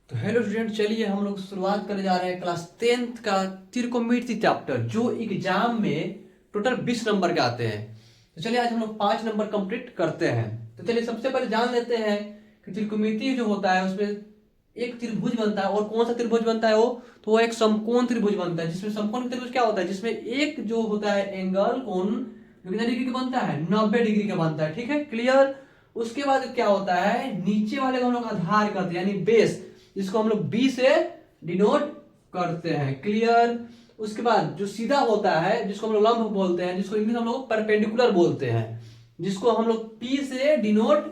तो hello student, चलिए हम लोग शुरुआत करने जा रहे हैं क्लास 10th का त्रिकोणमिति चैप्टर, जो एग्जाम में टोटल 20 नंबर के आते हैं। तो चलिए आज हम लोग 5 नंबर कंप्लीट करते हैं। तो चलिए सबसे पहले जान लेते हैं कि त्रिकोणमिति जो होता है उसमें एक त्रिभुज बनता है। और कौन सा त्रिभुज बनता है वो एक समकोण त्रिभुज बनता है। जिसमें समकोण त्रिभुज क्या होता है, जिसमें एक जो होता है एंगल कोण जो कितने डिग्री का बनता है, 90 डिग्री का बनता है। ठीक है, क्लियर। उसके बाद क्या होता है, नीचे वाले को हम लोग आधार करते हैं यानी बेस, जिसको हम लोग बी से डिनोट करते हैं। क्लियर। उसके बाद जो सीधा होता है जिसको हम लोग लंब बोलते हैं, जिसको इंग्लिश हम लोग परपेंडिकुलर बोलते हैं, जिसको हम लोग पी से डिनोट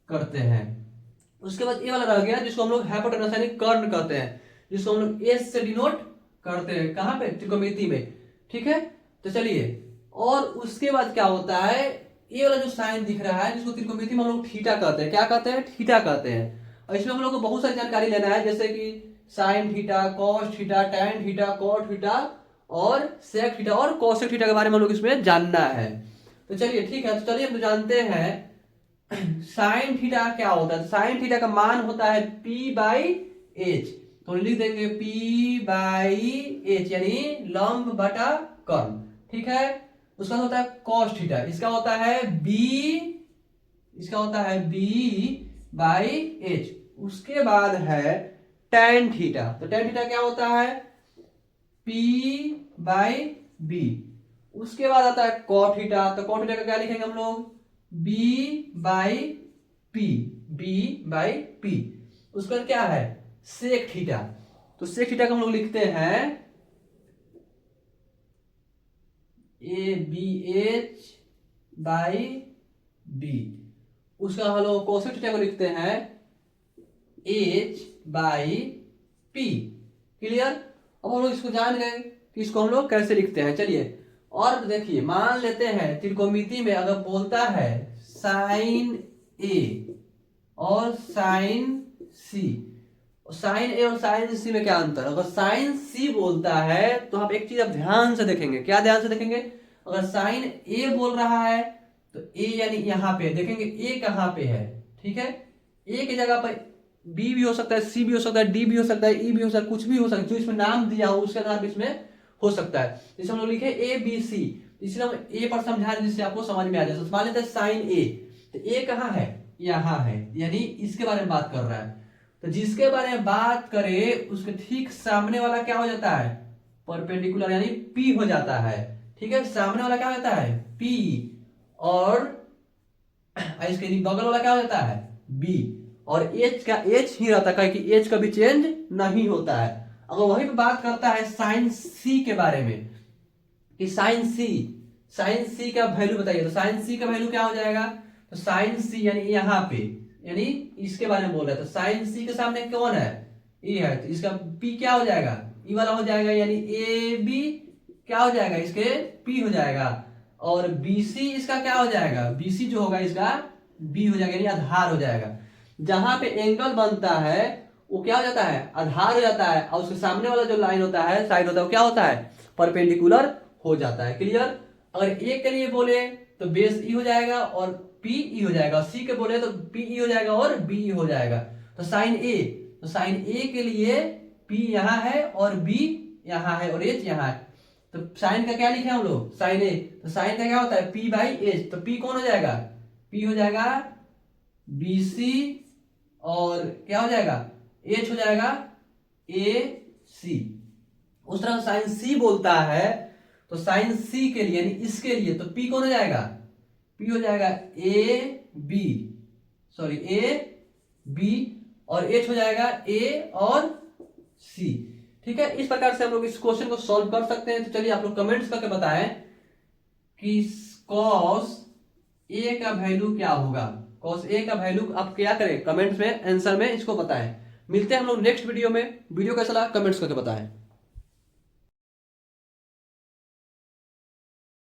करते हैं। उसके बाद ये वाला रह गया जिसको हम लोग हाइपोटेनस यानी कर्ण कहते हैं, जिसको हम लोग एस से डिनोट करते हैं। कहां पे, त्रिकोणमिति में। ठीक है, तो चलिए। और उसके बाद क्या होता है, ये वाला जो साइन दिख रहा है जिसको त्रिकोणमिति में हम लोग थीटा कहते हैं। क्या कहते हैं, थीटा कहते हैं। और इसमें हम लोग को बहुत सारी जानकारी लेना है, जैसे कि sine theta, cos theta, tan theta, cot theta और सेक थीटा और कोसेक थीटा के बारे में हम लोग इसमें जानना है। तो चलिए ठीक है, तो चलिए हम तो जानते हैं साइन थीटा क्या होता है। साइन थीटा का मान होता है P बाई एच। तो लिख देंगे P बाई एच यानी लंब बटा कर्ण। ठीक है, उसका होता है कॉस थीटा, इसका होता है B, इसका होता है B बाई एच। उसके बाद है टैन थीटा। तो टैन थीटा क्या होता है, P बाई बी। उसके बाद आता है कॉट थीटा। तो कॉट थीटा का क्या लिखेंगे हम लोग, B by P, B by P. उसके बाद क्या है, सेक थीटा। तो सेक थीटा को हम लोग लिखते हैं A B H by B. उसका हम लोग कोसेक थीटा को लिखते हैं एच बाई पी। क्लियर। अब हम लोग इसको जान गए कि इसको हम लोग कैसे लिखते हैं। चलिए और देखिए, मान लेते हैं त्रिकोणमिति में अगर बोलता है साइन ए और साइन सी, साइन ए और साइन सी में क्या अंतर। अगर साइन सी बोलता है तो आप एक चीज अब ध्यान से देखेंगे। क्या ध्यान से देखेंगे, अगर साइन ए बोल रहा है तो ए यानी यहां पे देखेंगे ए कहां पे है। ठीक है, ए की जगह पर बी भी हो सकता है, सी भी हो सकता है, डी भी हो सकता है, ई भी हो सकता है, कुछ भी हो सकता है। जो इसमें नाम दिया हो उसके आधार पर इसमें हो सकता है। जैसे हम लोग लिखे ए बी सी, इसलिए हम ए पर समझा रहे जिससे आपको समझ में आ जाए। मान लेते हैं साइन ए, तो ए कहां है, यहां है, यानी इसके बारे में बात कर रहा है। तो जिसके बारे में बात करे उसके ठीक सामने वाला क्या हो जाता है, परपेंडिकुलर यानी पी हो जाता है। ठीक है, सामने वाला क्या हो जाता है, पी। और इसके बगल वाला क्या हो जाता है, बी। और एच का एच ही रहता है, कि एच कभी चेंज नहीं होता है। अगर वही पे बात करता है साइन सी के बारे में कि साइन सी का वैल्यू बताइए, तो साइन सी का वैल्यू क्या हो जाएगा। तो साइन सी यानी यहाँ पे, यानी इसके बारे में बोल रहा है। तो साइन सी के सामने कौन है, ए है, तो इसका पी क्या हो जाएगा, ई वाला हो जाएगा, यानी ए बी क्या हो जाएगा, इसके पी हो जाएगा। और बीसी इसका क्या हो जाएगा, बीसी जो होगा इसका बी हो जाएगा, यानी आधार हो जाएगा। जहां पे एंगल बनता है वो क्या हो जाता है, आधार हो जाता है। और उसके सामने वाला जो लाइन होता है, साइड होता है, वो क्या होता है, परपेंडिकुलर हो जाता है। क्लियर। अगर ए के लिए बोले तो बेस ई हो जाएगा और पी ई हो जाएगा। सी के बोले तो पी ई हो जाएगा और बी ई हो जाएगा। तो साइन ए, तो साइन ए के लिए पी यहां है और बी यहां है और एच यहां है। तो साइन का क्या लिखे हम लोग, साइन ए। तो साइन का क्या होता है, पी बाई एच। तो पी कौन हो जाएगा, पी हो जाएगा बी सी, और क्या हो जाएगा, एच हो जाएगा ए सी। उस तरह साइन सी बोलता है तो साइन सी के लिए यानी इसके लिए तो पी कौन हो जाएगा, पी हो जाएगा A B, sorry A B, और एच हो जाएगा ए और सी। ठीक है, इस प्रकार से हम लोग इस क्वेश्चन को सॉल्व कर सकते हैं। तो चलिए आप लोग कमेंट्स करके बताएं कि कॉस ए का वैल्यू क्या होगा। कॉस ए का वैल्यू आप क्या करें, कमेंट्स में आंसर में इसको बताएं। मिलते हैं हम लोग नेक्स्ट वीडियो में। वीडियो कैसा लगा कमेंट्स करके बताएं।